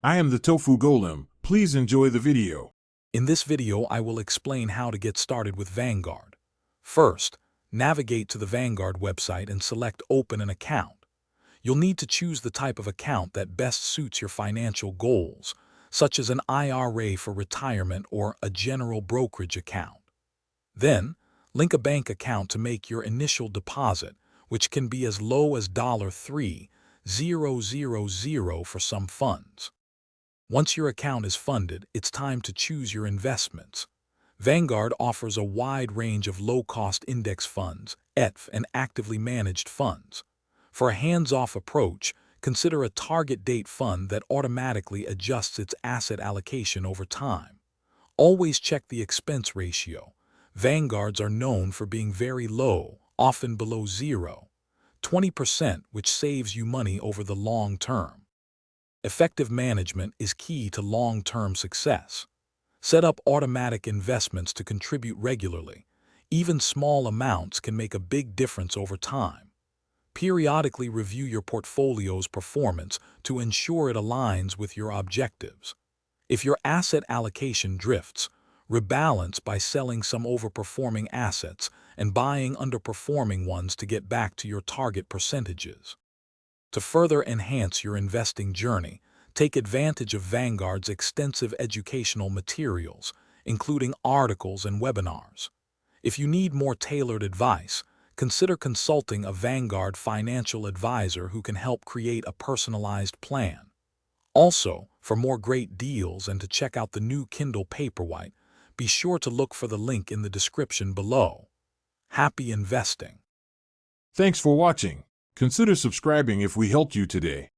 I am the Tofu Golem. Please enjoy the video. In this video, I will explain how to get started with Vanguard. First, navigate to the Vanguard website and select Open an account. You'll need to choose the type of account that best suits your financial goals, such as an IRA for retirement or a general brokerage account. Then, link a bank account to make your initial deposit, which can be as low as $3,000 for some funds. Once your account is funded, it's time to choose your investments. Vanguard offers a wide range of low-cost index funds, ETF, and actively managed funds. For a hands-off approach, consider a target date fund that automatically adjusts its asset allocation over time. Always check the expense ratio. Vanguards are known for being very low, often below 20%, which saves you money over the long term. Effective management is key to long-term success. Set up automatic investments to contribute regularly. Even small amounts can make a big difference over time. Periodically review your portfolio's performance to ensure it aligns with your objectives. If your asset allocation drifts, rebalance by selling some overperforming assets and buying underperforming ones to get back to your target percentages. To further enhance your investing journey, take advantage of Vanguard's extensive educational materials, including articles and webinars. If you need more tailored advice, consider consulting a Vanguard financial advisor who can help create a personalized plan. Also, for more great deals and to check out the new Kindle Paperwhite, be sure to look for the link in the description below. Happy investing! Thanks for watching. Consider subscribing if we helped you today.